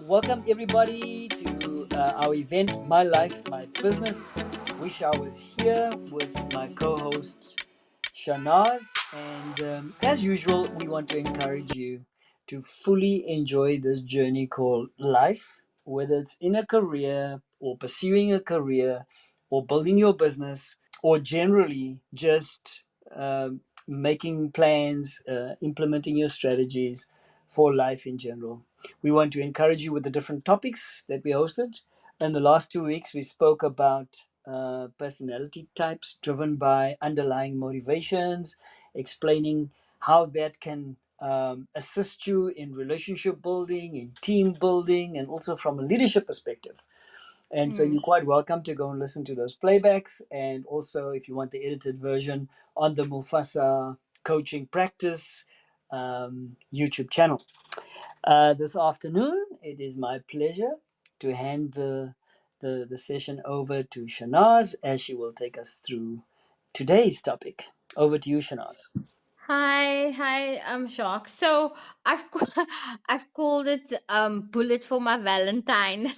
Welcome everybody to our event, My Life, My Business. Wish I was here with my co-host Shanaz, and as usual, we want to encourage you to fully enjoy this journey called life, whether it's in a career or pursuing a career or building your business or generally just making plans, implementing your strategies for life in general. We want to encourage you with the different topics that we hosted. In the last 2 weeks, we spoke about personality types driven by underlying motivations, explaining how that can assist you in relationship building, in team building, and also from a leadership perspective. And so Mm. you're quite welcome to go and listen to those playbacks. And also, if you want the edited version, on the Mufasa Coaching Practice YouTube channel. This afternoon, it is my pleasure to hand the session over to Shanaz as she will take us through today's topic. Over to you, Shanaz. Hi, I'm shocked. So I've called it bullet for my Valentine.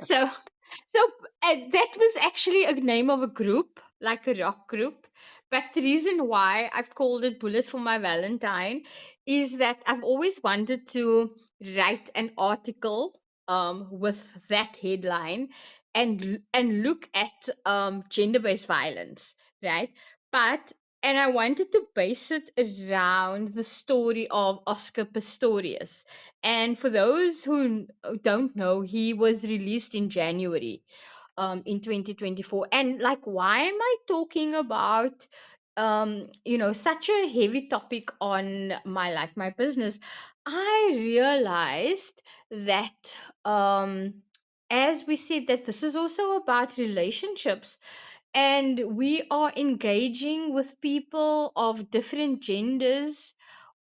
So that was actually a name of a group, like a rock group. But the reason why I've called it bullet for my Valentine is that I've always wanted to write an article with that headline and look at gender-based violence, right? But and I wanted to base it around the story of Oscar Pistorius. And for those who don't know, he was released in January in 2024. And like, why am I talking about such a heavy topic on my life, my business? I realized that as we said, that this is also about relationships, and we are engaging with people of different genders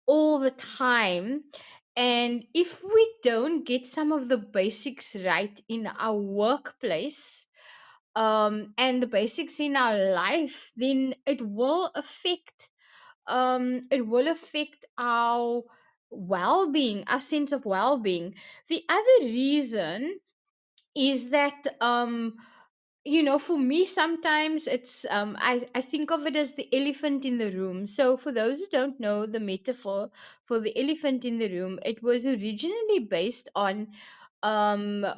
all the time. And if we don't get some of the basics right in our workplace, and the basics in our life, then it will affect our well-being, our sense of well-being. The other reason is that for me, sometimes I think of it as the elephant in the room. So for those who don't know the metaphor for the elephant in the room, it was originally based on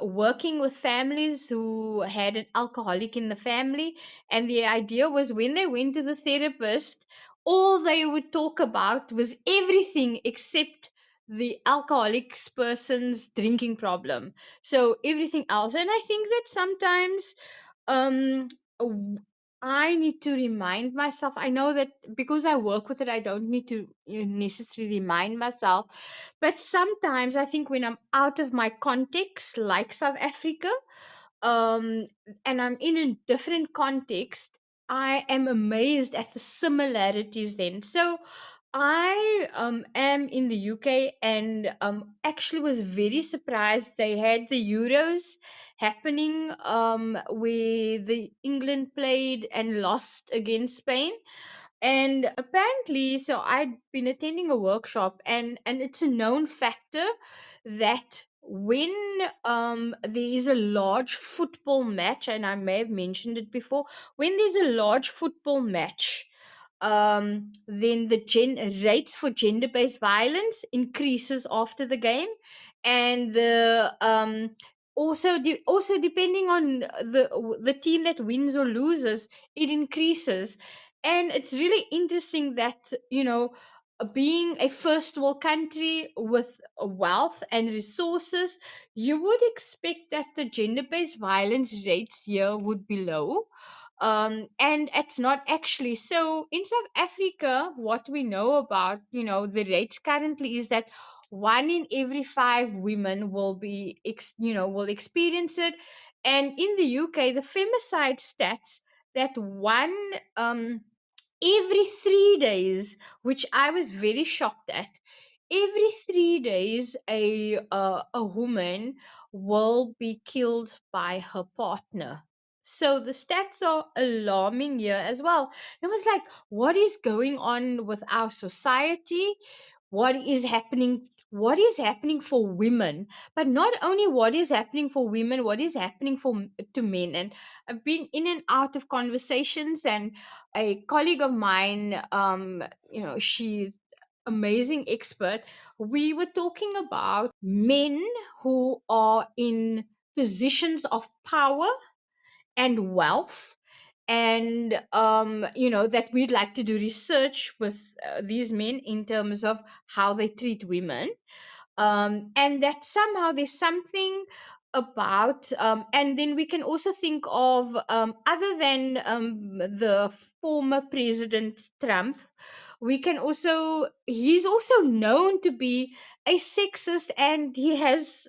working with families who had an alcoholic in the family. And the idea was, when they went to the therapist, all they would talk about was everything except the alcoholic person's drinking problem. So everything else. And I think that sometimes um w- I need to remind myself. I know that because I work with it, I don't need to necessarily remind myself. But sometimes I think when I'm out of my context, like South Africa, um, and I'm in a different context, I am amazed at the similarities then. So I am in the UK, and actually was very surprised. They had the Euros happening where the England played and lost against Spain. And apparently, so I'd been attending a workshop, and it's a known factor that when there is a large football match, and I may have mentioned it before, when there's a large football match, then the rates for gender-based violence increases after the game. And the also depending on the team that wins or loses, it increases. And it's really interesting that, being a first world country with wealth and resources, you would expect that the gender based violence rates here would be low. And it's not actually. So in South Africa, what we know about, the rates currently is that 1 in every 5 women will experience it. And in the UK, the femicide stats, that one every 3 days, which I was very shocked at. Every 3 days, a woman will be killed by her partner. So the stats are alarming here as well. It was like, what is going on with our society? What is happening what is happening for women, but not only what is happening for women, what is happening to men. And I've been in and out of conversations, and a colleague of mine, she's amazing expert. We were talking about men who are in positions of power and wealth, and that we'd like to do research with these men in terms of how they treat women, and that somehow there's something about, and then we can also think of, other than the former president Trump, we can also, he's also known to be a sexist, and he has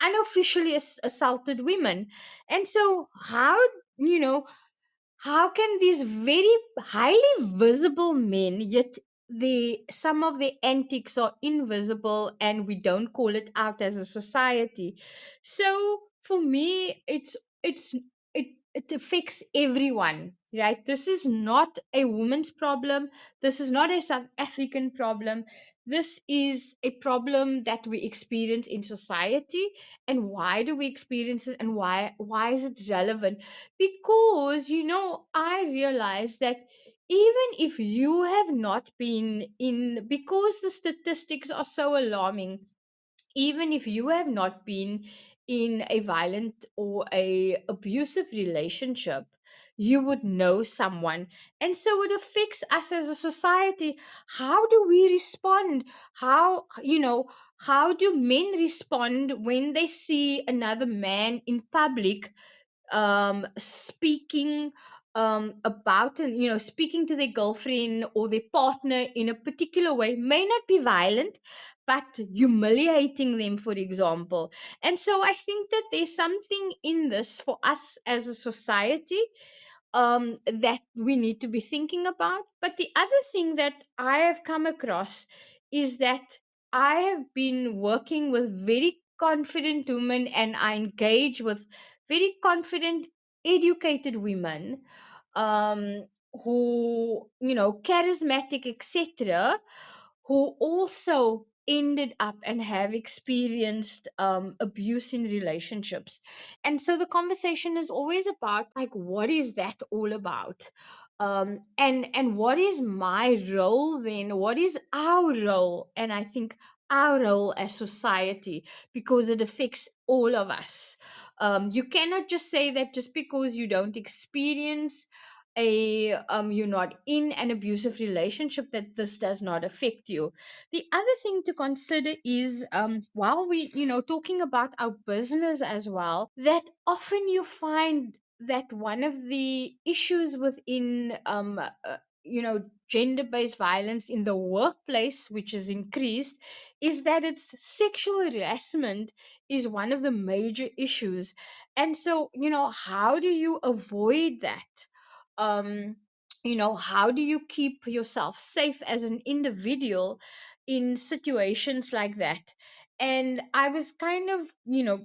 unofficially assaulted women. And so you know how can these very highly visible men, yet some of the antics are invisible and we don't call it out as a society? So for me, it's it affects everyone, right? This is not a woman's problem. This is not a South African problem. This is a problem that we experience in society. And why do we experience it, and why is it relevant? Because, I realize that even if you have not been in, because the statistics are so alarming, even if you have not been in a violent or a abusive relationship, you would know someone. And so it affects us as a society. How do we respond? How do men respond when they see another man in public, speaking about, and speaking to their girlfriend or their partner in a particular way, may not be violent, but humiliating them, for example. And so I think that there's something in this for us as a society, that we need to be thinking about. But the other thing that I have come across is that I have been working with very confident women, and I engage with very confident, educated women, um, who, charismatic, etc., who also ended up and have experienced abuse in relationships. And so the conversation is always about, like, what is that all about? And what is my role then? What is our role? And I think our role as society, because it affects all of us. You cannot just say that just because you don't experience you're not in an abusive relationship, that this does not affect you. The other thing to consider is, while we, talking about our business as well, that often you find that one of the issues within, gender-based violence in the workplace, which is increased, is that it's sexual harassment is one of the major issues. And so, how do you avoid that? um how do you keep yourself safe as an individual in situations like that? And I was kind of,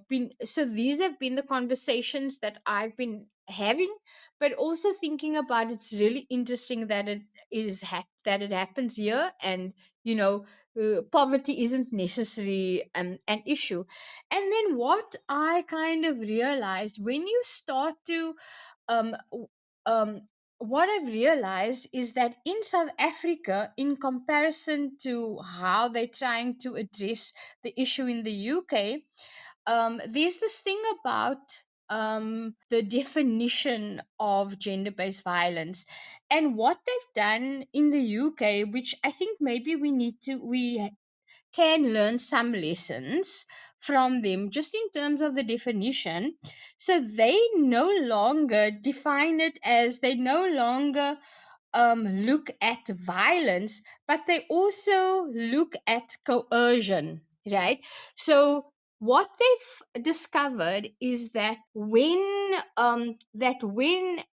been, so these have been the conversations that I've been having, but also thinking about, it's really interesting that that it happens here. And poverty isn't necessarily an issue. And then what I kind of realized, when you start to um, w- um, what I've realized is that in South Africa, in comparison to how they're trying to address the issue in the UK, there's this thing about the definition of gender based violence. And what they've done in the UK, which I think maybe we can learn some lessons from them, just in terms of the definition. So they no longer define it as, they no longer look at violence, but they also look at coercion, right? So what they've discovered is that when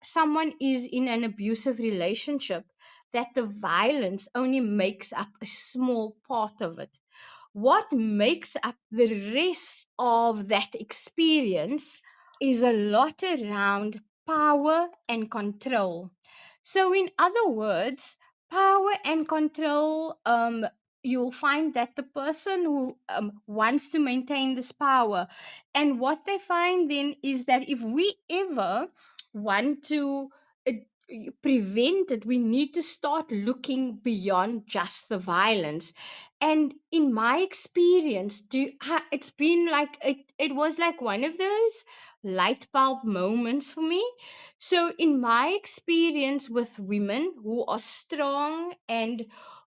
someone is in an abusive relationship, that the violence only makes up a small part of it. What makes up the rest of that experience is a lot around power and control. So, in other words, power and control. you'll find that the person who wants to maintain this power, and what they find then is that if we ever want to uh, prevent it, we need to start looking beyond just the violence. And in my experience, it's been like it was like one of those light bulb moments for me. So in my experience with women who are strong and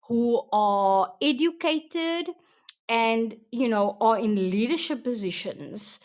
who are educated and are in leadership positions,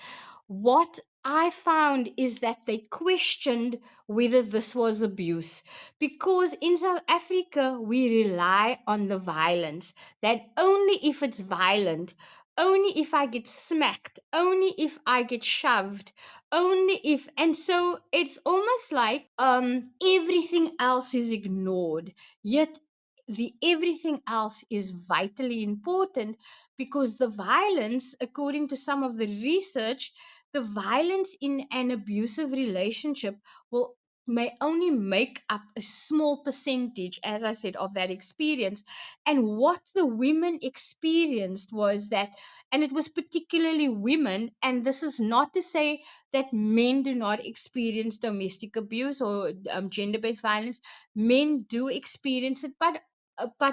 what I found is that they questioned whether this was abuse, because in South Africa we rely on the violence, that only if it's violent, only if I get smacked, only if I get shoved, only if. And so it's almost like everything else is ignored, yet the everything else is vitally important, because the violence, according to some of the research, the violence in an abusive relationship will may only make up a small percentage, as I said, of that experience. And what the women experienced was that, and it was particularly women, and this is not to say that men do not experience domestic abuse or gender-based violence. Men do experience it, but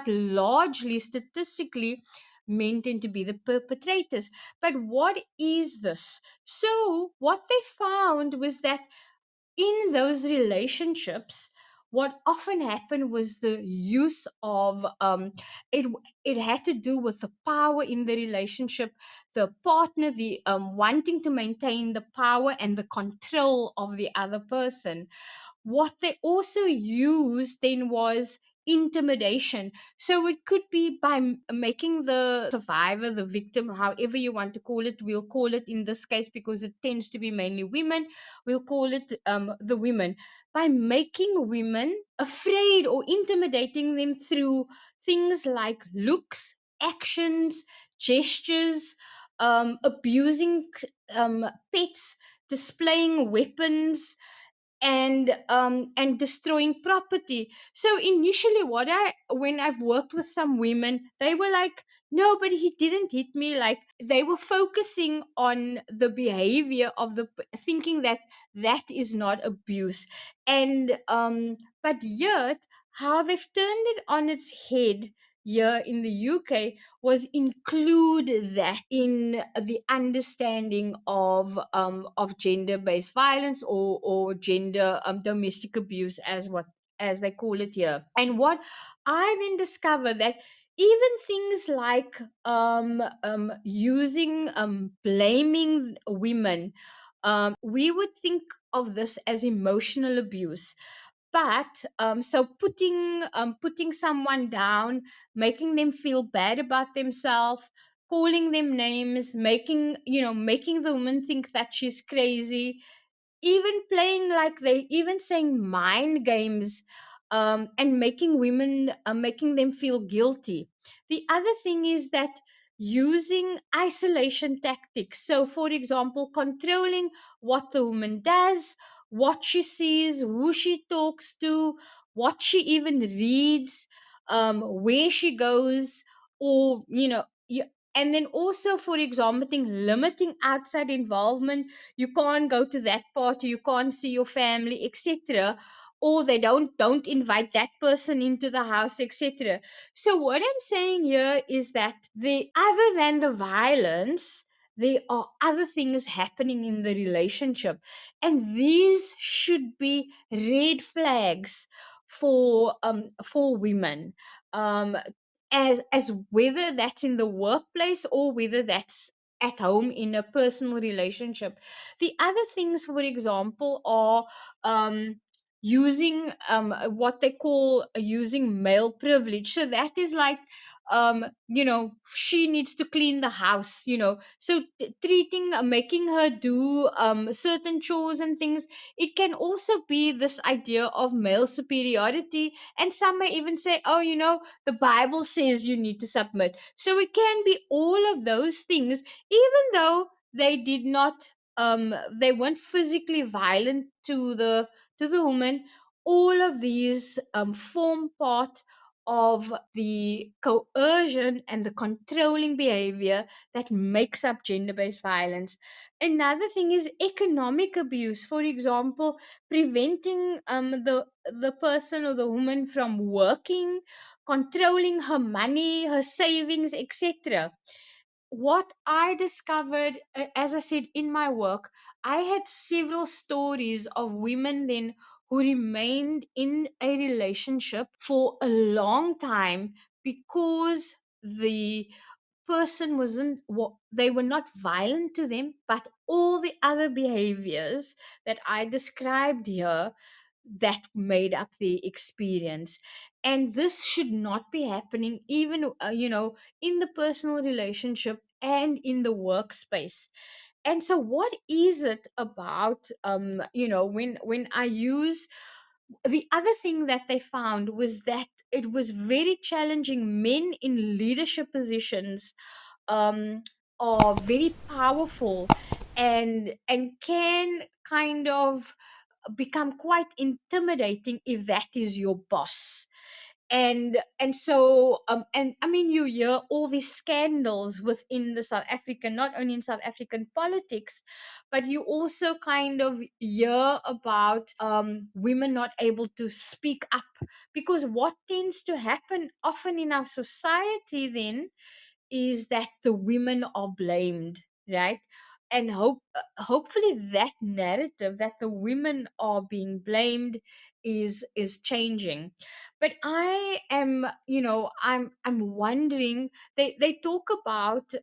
largely statistically men tend to be the perpetrators. But what is this? So what they found was that in those relationships, what often happened was the use of it it had to do with the power in the relationship, the partner, the wanting to maintain the power and the control of the other person. What they also used then was intimidation. So it could be by making the survivor, the victim, however you want to call it, we'll call it in this case because it tends to be mainly women, we'll call it the women, by making women afraid or intimidating them through things like looks, actions, gestures, abusing pets, displaying weapons, and destroying property. So initially, what I when I've worked with some women, they were like, no, but he didn't hit me. Like, they were focusing on the behavior of thinking that that is not abuse. And but yet how they've turned it on its head here in the UK was include that in the understanding of gender based violence, or gender domestic abuse, as they call it here. And what I then discovered, that even things like using blaming women, we would think of this as emotional abuse. But so putting someone down, making them feel bad about themselves, calling them names, making the woman think that she's crazy, even playing, like they even saying mind games, and making them feel guilty. The other thing is that using isolation tactics. So for example, controlling what the woman does, what she sees, who she talks to, what she even reads, where she goes, or and then also, for example, limiting outside involvement. You can't go to that party, you can't see your family, etc. Or they don't invite that person into the house, etc. So what I'm saying here is that, the other than the violence, there are other things happening in the relationship, and these should be red flags for women, um as whether that's in the workplace or whether that's at home in a personal relationship. The other things, for example, are using what they call using male privilege. So that is like, she needs to clean the house, so treating making her do certain chores and things. It can also be this idea of male superiority, and some may even say, oh, the Bible says you need to submit. So it can be all of those things, even though they did not, they weren't physically violent to the woman. All of these form part of the coercion and the controlling behavior that makes up gender based violence. Another thing is economic abuse. For example, preventing the person or the woman from working, controlling her money, her savings, etc. What I discovered, as I said in my work, I had several stories of women then who remained in a relationship for a long time because the person wasn't they were not violent to them, but all the other behaviors that I described here that made up the experience. And this should not be happening even in the personal relationship and in the workspace. And so what is it about, when I use, the other thing that they found was that it was very challenging. Men in leadership positions um, are very powerful and can kind of become quite intimidating if that is your boss. And I mean, you hear all these scandals within the South African, not only in South African politics, but you also kind of hear about women not able to speak up, because what tends to happen often in our society then is that the women are blamed, right? And hopefully that narrative that the women are being blamed is changing. But I am, I'm wondering, they talk about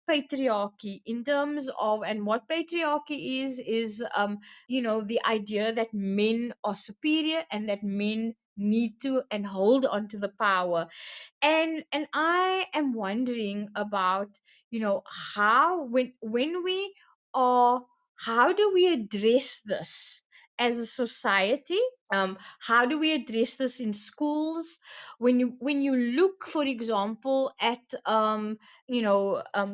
patriarchy in terms of, and what patriarchy is the idea that men are superior and that men need to and hold on to the power. And I am wondering about, how, when we are, how do we address this as a society? How do we address this in schools? When you look, for example, at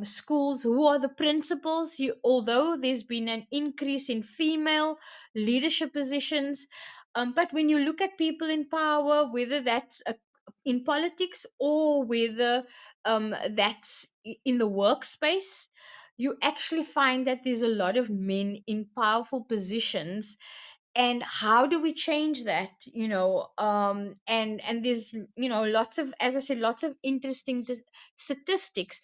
schools, who are the principals? Although there's been an increase in female leadership positions, but when you look at people in power, whether that's in politics or whether that's in the workspace, you actually find that there's a lot of men in powerful positions. And how do we change that? And there's, lots of, as I said, lots of interesting statistics.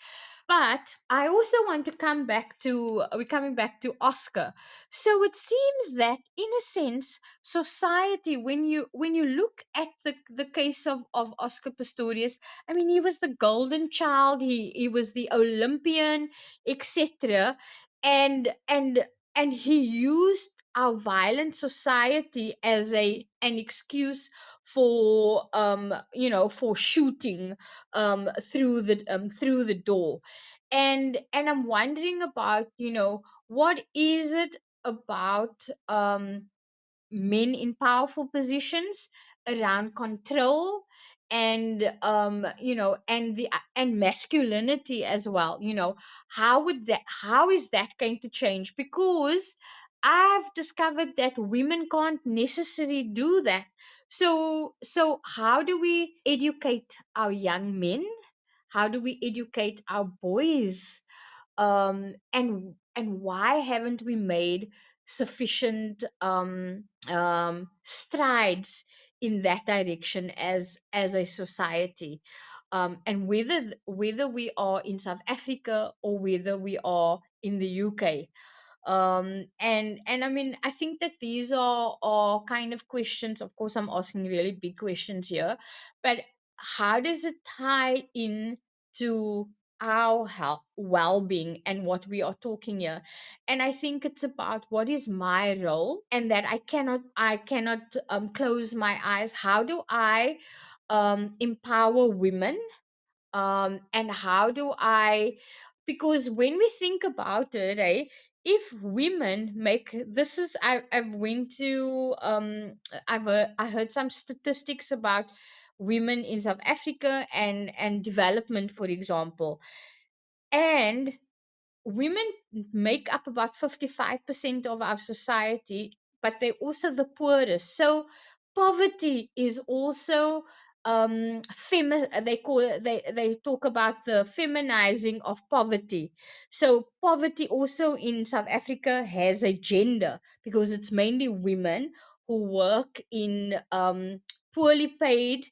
But I also want to come back to, we're coming back to Oscar. So it seems that in a sense, society, when you look at the case of Oscar Pistorius, I mean, he was the golden child, he was the Olympian, etc. And he used our violent society as an excuse for for shooting through the door. And I'm wondering about, what is it about men in powerful positions around control and masculinity as well. How is that going to change? Because I've discovered that women can't necessarily do that. So how do we educate our young men? How do we educate our boys? And why haven't we made sufficient strides in that direction as a society? And whether we are in South Africa or whether we are in the UK. And I mean, I think that these are kind of questions. Of course, I'm asking really big questions here, but how does it tie in to our health, well-being, and what we are talking here? And I think it's about what is my role, and that I cannot close my eyes. How do I empower women? And how do I, because when we think about it, if women make, this is, I've went to I heard some statistics about women in South Africa and development, for example. And women make up about 55% of our society, but they're also the poorest. So poverty is also they talk about the feminizing of poverty. So poverty also in South Africa has a gender, because it's mainly women who work in poorly paid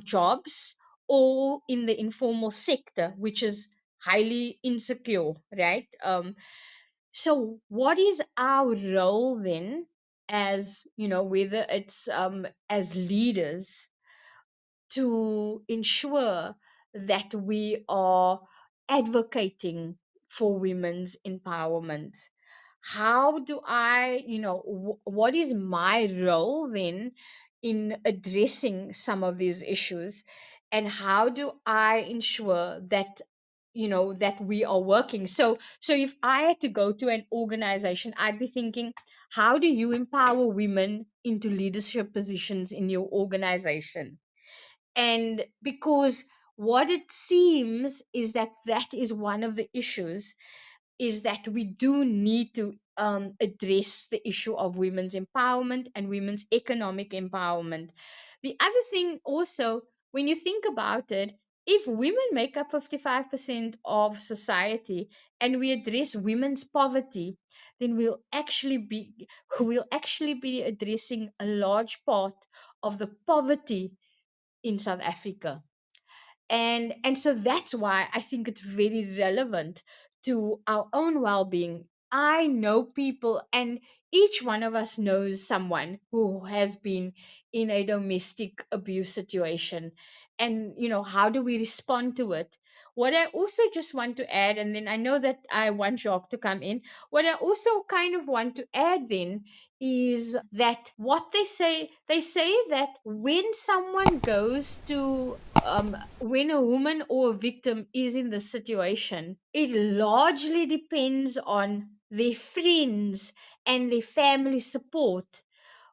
jobs, or in the informal sector, which is highly insecure, right? So what is our role then, as whether it's as leaders, to ensure that we are advocating for women's empowerment? How do I, what is my role then in addressing some of these issues? And how do I ensure that, that we are working? So if I had to go to an organization, I'd be thinking, how do you empower women into leadership positions in your organization? And because what it seems is that that is one of the issues, is that we do need to address the issue of women's empowerment and women's economic empowerment. The other thing also, when you think about it, if women make up 55% of society and we address women's poverty, then we'll actually be addressing a large part of the poverty in South Africa. And so that's why I think it's very relevant to our own well-being. I know people, and each one of us knows someone who has been in a domestic abuse situation. And how do we respond to it? What I also just want to add, and then I know that I want Jacques to come in, what I also kind of want to add then is that what they say that when someone goes to when a woman or a victim is in the situation, it largely depends on their friends and their family support,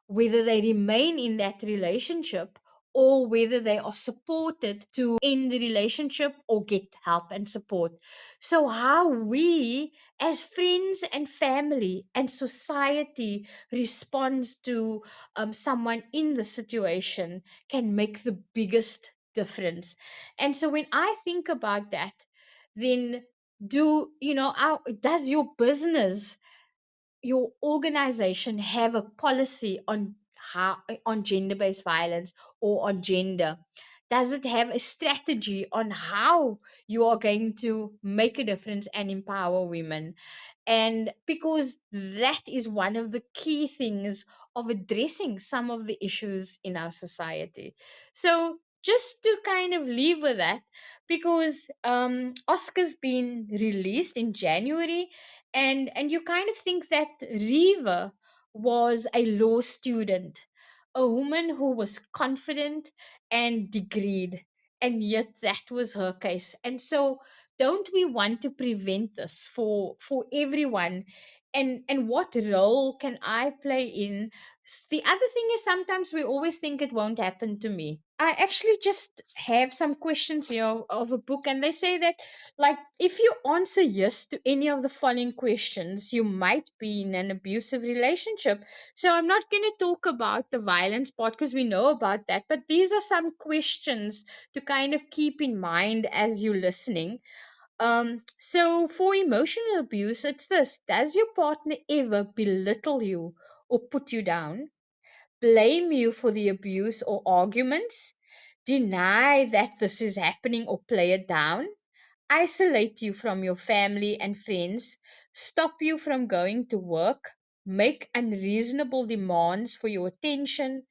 whether they remain in that relationship or whether they are supported to end the relationship or get help and support. So, how we as friends and family and society responds to someone in the situation can make the biggest difference. And so, when I think about that, then does your business, your organization have a policy on how on gender based violence or on gender? Does it have a strategy on how you are going to make a difference and empower women? And because that is one of the key things of addressing some of the issues in our society. So just to kind of leave with that, because Oscar's been released in January, and you kind of think that Reva was a law student, a woman who was confident and degreed, and yet that was her case. And so don't we want to prevent this for everyone? And what role can I play in? The other thing is, sometimes we always think it won't happen to me. I actually just have some questions here of a book, and they say that, like, if you answer yes to any of the following questions, you might be in an abusive relationship. So I'm not going to talk about the violence part because we know about that, but these are some questions to kind of keep in mind as you're listening. So for emotional abuse, it's this: does your partner ever belittle you or put you down, blame you for the abuse or arguments, deny that this is happening or play it down, isolate you from your family and friends, stop you from going to work, make unreasonable demands for your attention,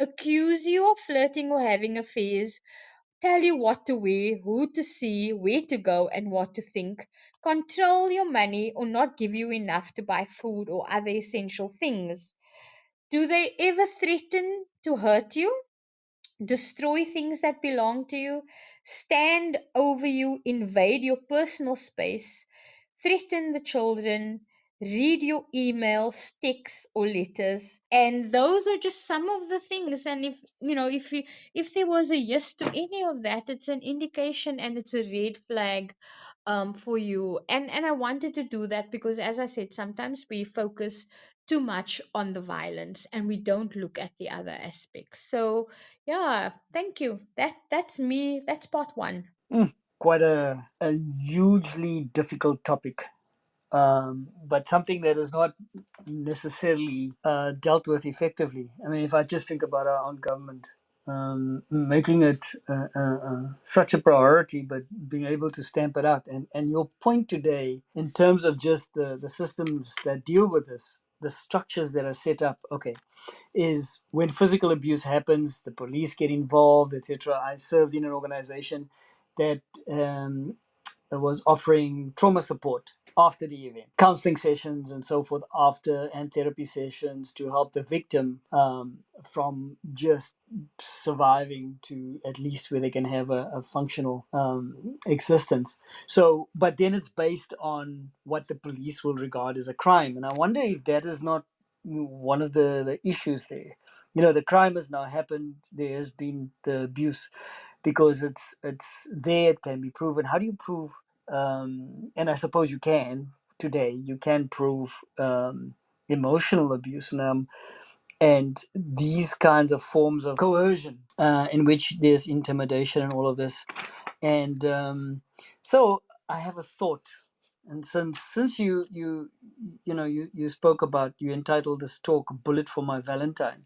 accuse you of flirting or having affairs, tell you what to wear, who to see, where to go, and what to think, control your money, or not give you enough to buy food or other essential things? Do they ever threaten to hurt you, destroy things that belong to you, stand over you, invade your personal space, threaten the children, read your emails, texts, or letters? And those are just some of the things. And if there was a yes to any of that, it's an indication and it's a red flag for you. And I wanted to do that because, as I said, sometimes we focus too much on the violence and we don't look at the other aspects. So yeah, thank you. That's me. That's part one. Mm, quite a hugely difficult topic, but something that is not necessarily dealt with effectively. I mean, if I just think about our own government, making it such a priority, but being able to stamp it out. And your point today, in terms of just the systems that deal with this, the structures that are set up, okay, is when physical abuse happens, the police get involved, etc. I served in an organization that was offering trauma support after the event, counseling sessions and so forth after, and therapy sessions to help the victim from just surviving to at least where they can have a functional existence. So, but then it's based on what the police will regard as a crime. And I wonder if that is not one of the issues there. You know, the crime has now happened, there has been the abuse, because it's there, it can be proven. How do you prove, and I suppose you can today, you can prove emotional abuse now, and these kinds of forms of coercion, in which there's intimidation and all of this. And so I have a thought. And since you spoke about, you entitled this talk "Bullet for My Valentine,"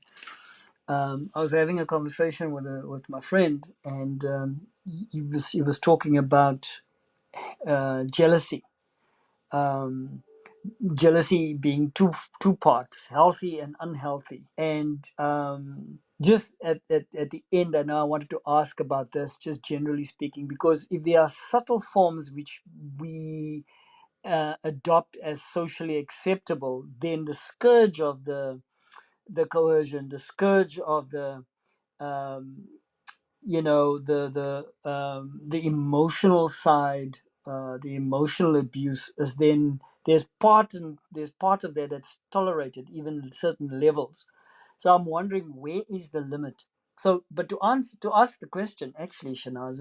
I was having a conversation with my friend, and he was talking about jealousy. Um, Jealousy being two parts, healthy and unhealthy. And just at the end, I know I wanted to ask about this, just generally speaking, because if there are subtle forms which we adopt as socially acceptable, then the scourge of the coercion, the scourge of um, the emotional side, the emotional abuse is then there's part of that that's tolerated even at certain levels. So I'm wondering, where is the limit? So, but to ask the question, actually, Shanaz,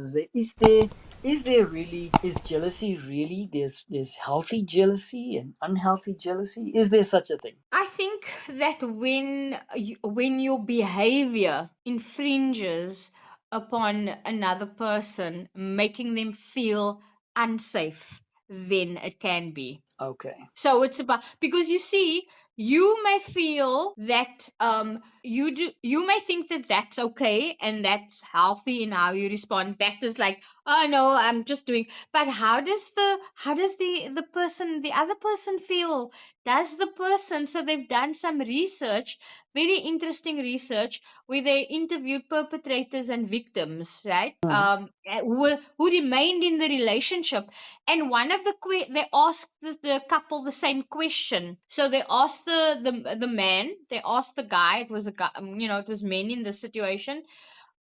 is there really, is jealousy really, there's healthy jealousy and unhealthy jealousy? Is there such a thing? I think that when your behavior infringes upon another person, making them feel unsafe, then it can be. Okay. So it's about, because you see, you may feel that you may think that that's okay and that's healthy in how you respond. That is like, oh no, I'm just doing. But how does the person, the other person feel? Does the person, so they've done some research, very interesting research, where they interviewed perpetrators and victims, right? Mhm. Who remained in the relationship, and one of they asked the couple the same question. So they asked the man, they asked the guy, it was a guy, it was men in the situation.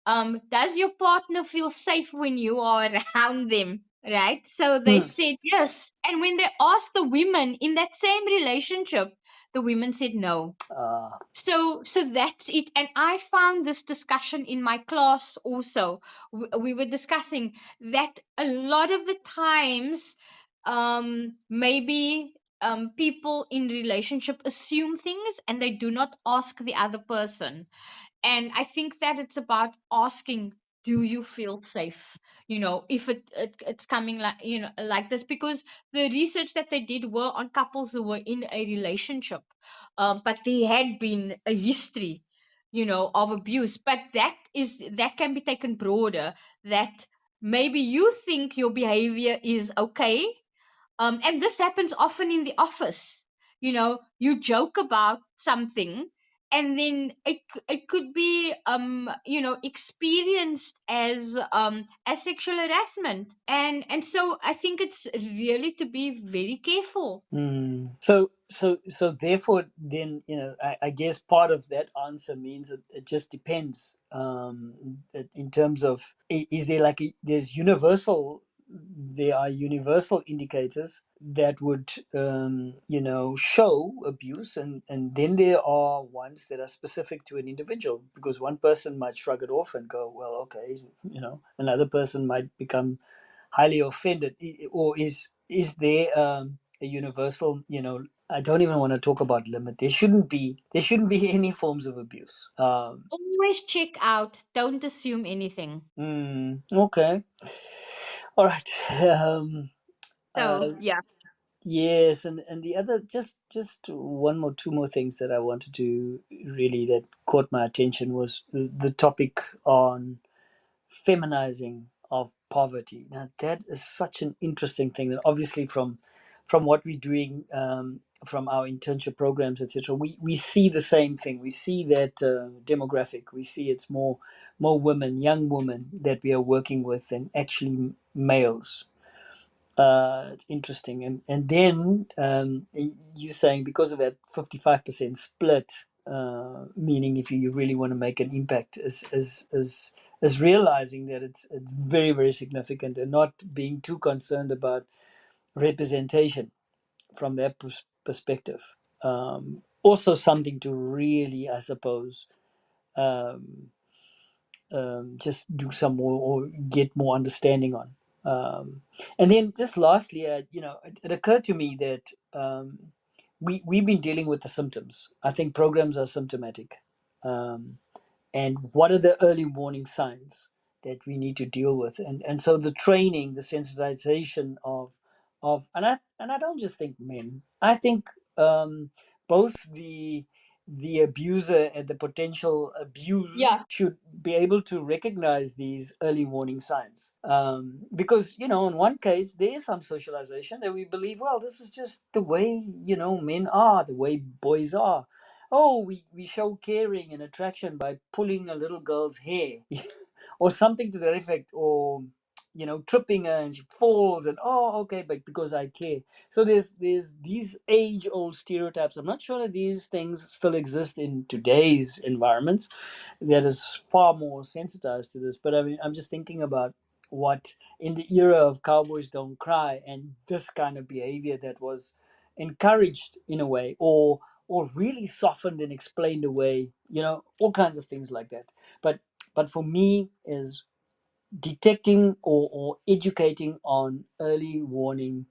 Does your partner feel safe when you are around them? Right? So they Hmm. said yes. And when they asked the women in that same relationship, the women said no. Uh, So that's it. And I found this discussion in my class also. We were discussing that a lot of the times, maybe people in relationship assume things and they do not ask the other person. And I think that it's about asking, do you feel safe, if it's coming like, like this, because the research that they did were on couples who were in a relationship, but there had been a history, of abuse. But that can be taken broader, that maybe you think your behavior is okay, and this happens often in the office. You joke about something, and then it could be experienced as sexual harassment, and so I think it's really to be very careful. So therefore, then I guess part of that answer means it just depends. In terms of, is there like there are universal indicators that would show abuse, and then there are ones that are specific to an individual, because one person might shrug it off and go, well, okay, another person might become highly offended. Or is there a universal, I don't even want to talk about limit. There shouldn't be any forms of abuse. Always check out. Don't assume anything. Okay. All right. So Uh, yeah, yes, and the other, just one more, two more things that I wanted to really, that caught my attention, was the topic on feminizing of poverty. Now that is such an interesting thing, and obviously from what we're doing, from our internship programs, etc., we see the same thing. We see that demographic. We see it's more women, young women, that we are working with than actually males. It's interesting, and then you saying, because of that 55% split, meaning if you really want to make an impact, is realizing that it's very, very significant, and not being too concerned about representation from that perspective. Also something to really, I suppose, um, just do some more or get more understanding on. And then just lastly, it occurred to me that we've been dealing with the symptoms. I think programs are symptomatic. Um, and what are the early warning signs that we need to deal with, and so the training, the sensitization of and I don't just think men. I think both the abuser and the potential abused yeah, should be able to recognize these early warning signs, because in one case there is some socialization that we believe, well, this is just the way men are, the way boys are. Oh, we show caring and attraction by pulling a little girl's hair or something to that effect, or tripping her and she falls, and oh, okay, but because I care. So there's these age old stereotypes. I'm not sure that these things still exist in today's environments, that is far more sensitized to this. But I mean, I'm just thinking about what, in the era of Cowboys Don't Cry, and this kind of behavior that was encouraged in a way, or really softened and explained away, all kinds of things like that. But for me, is detecting or educating on early warning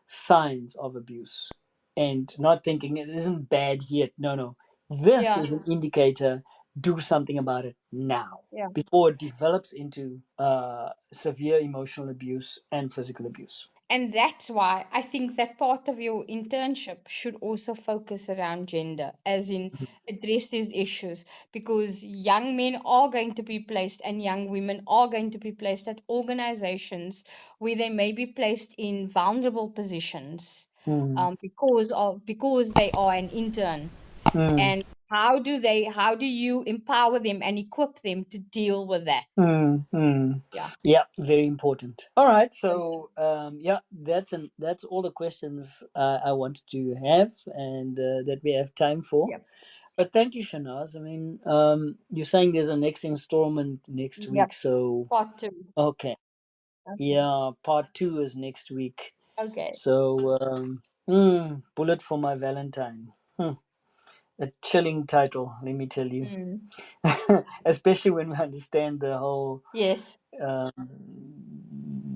signs of abuse, and not thinking it isn't bad yet. No, no, this yeah, is an indicator. Do something about it now, yeah. before it develops into severe emotional abuse and physical abuse. And that's why I think that part of your internship should also focus around gender, as in address these issues, because young men are going to be placed and young women are going to be placed at organizations where they may be placed in vulnerable positions, Mm, because they are an intern. mm, And how do you empower them and equip them to deal with that? mm. Yeah. Yeah, very important. All right, Okay. so yeah, that's all the questions I wanted to have, and that we have time for. Yep. But thank you, Shanaz. I mean, you're saying there's a next installment next week, Yep. so Part two. okay, Okay. yeah, part two is next week. Okay. So, Bullet for My Valentine. A chilling title, let me tell you. Mm. Especially when we understand the whole Yes.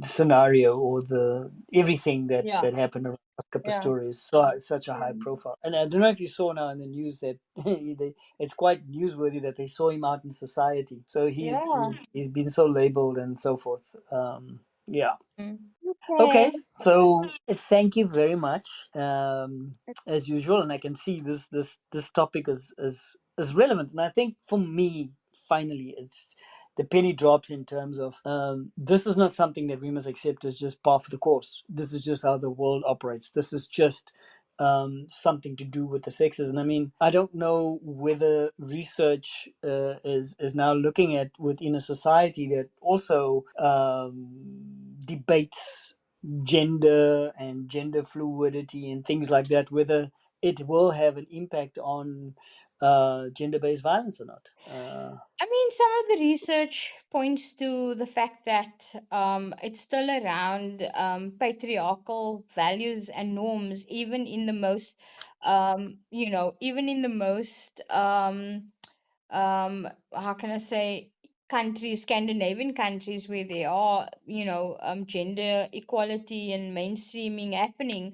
scenario, or the everything that Yeah. that happened around Oscar Yeah. Pistorius. So such a high Mm. profile, and I don't know if you saw now in the news that it's quite newsworthy that they saw him out in society. So he's Yeah. he's he's been so labeled and so forth. Yeah. Mm. Okay. Okay, so thank you very much, as usual, and I can see this topic is relevant, and I think for me, finally, it's the penny drops in terms of, this is not something that we must accept as just par for the course. This is just how the world operates. This is just something to do with the sexes, and I mean, I don't know whether research is now looking at within a society that also debates gender and gender fluidity and things like that, whether it will have an impact on gender-based violence or not. I mean, some of the research points to the fact that it's still around patriarchal values and norms, even in the most, even in the most, how can I say, countries, Scandinavian countries, where there are, gender equality and mainstreaming happening,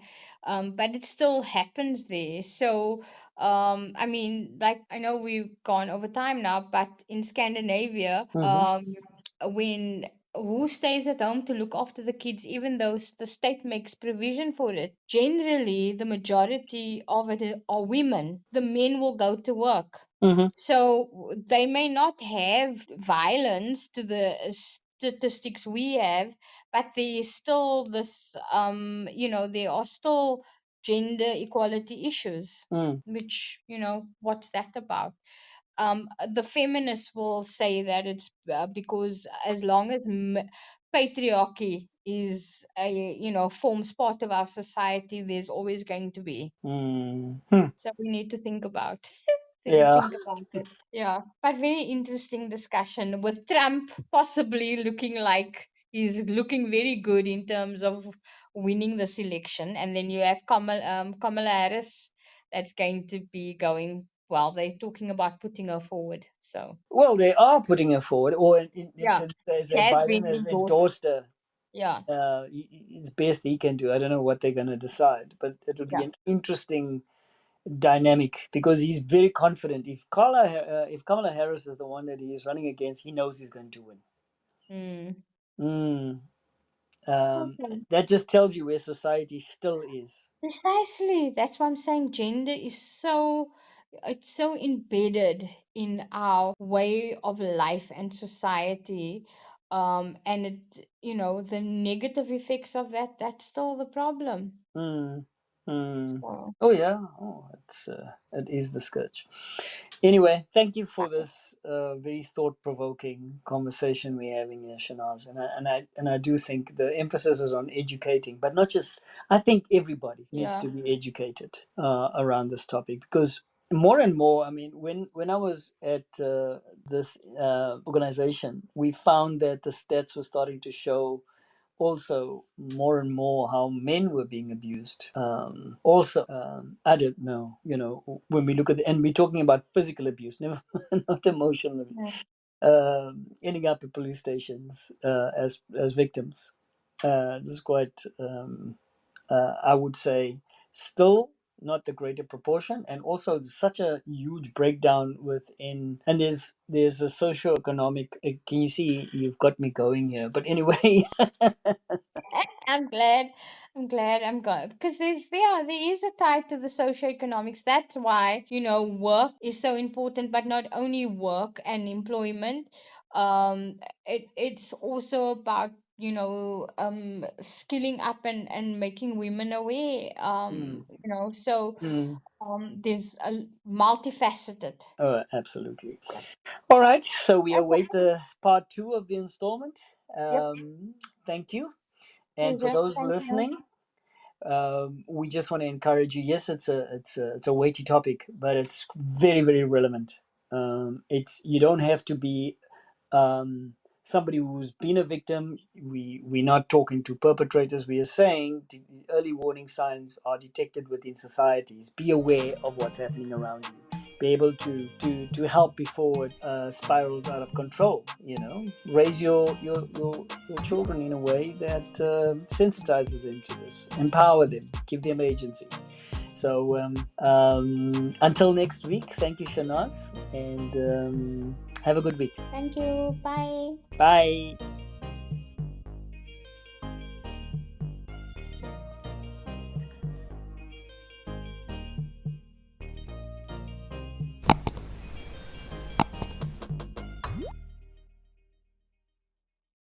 but it still happens there. So, I mean, like, I know we've gone over time now, but in Scandinavia, Mm-hmm. when who stays at home to look after the kids, even though the state makes provision for it? Generally, the majority of it are women. The men will go to work. Mm-hmm. So they may not have violence to the statistics we have, but there is still this, there are still gender equality issues, Mm. which, what's that about? The feminists will say that it's because as long as patriarchy is forms part of our society, there's always going to be. Mm. Hmm. So we need to think about Yeah. think about it. Yeah, but very interesting discussion with Trump possibly looking like he's looking very good in terms of winning this election, and then you have Kamala Harris that's going to be going well. They're talking about putting her forward. So Well, they are putting her forward, or yeah, says she that has Biden been has endorsed. endorsed her. Yeah, It's best he can do. I don't know what they're going to decide, but it'll be yeah. an interesting dynamic because he's very confident. If Kamala Harris is the one that he is running against, he knows he's going to win. Mm. Mm. Okay. That just tells you where society still is. Precisely. That's why I'm saying gender is it's so embedded in our way of life and society. And the negative effects of that's still the problem. Mm. Mm. So, Oh yeah. Oh, it is the scourge. Anyway, thank you for this very thought-provoking conversation we're having here, Shanaz. And I do think the emphasis is on educating, but not just. I think everybody needs yeah. to be educated around this topic because more and more. I mean, when I was at this organization, we found that the stats were starting to show also more and more how men were being abused. Also, I don't know, when we look at and we're talking about physical abuse, never not emotional abuse, Yeah. ending up at police stations as victims. This is quite, I would say, still not the greater proportion, and also such a huge breakdown within. And there's a socio-economic. Can you see? You've got me going here, but anyway. I'm glad. I'm glad I'm glad because there is a tie to the socioeconomics. That's why, work is so important, but not only work and employment. It's also about, skilling up and making women aware. Mm, So mm. there's a multifaceted. Oh, absolutely. All right. So we Okay. await the part two of the installment. Yep. Thank you. And for Pleasure. those Thank you. listening, we just want to encourage you. Yes, it's a weighty topic, but it's very very relevant. It's you don't have to be somebody who's been a victim. We're not talking to perpetrators. We are saying early warning signs are detected within societies. Be aware of what's happening around you. Be able to help before it spirals out of control. Raise your children in a way that sensitizes them to this. Empower them. Give them agency. So until next week, thank you, Shanaz, and have a good week. Thank you. Bye. Bye.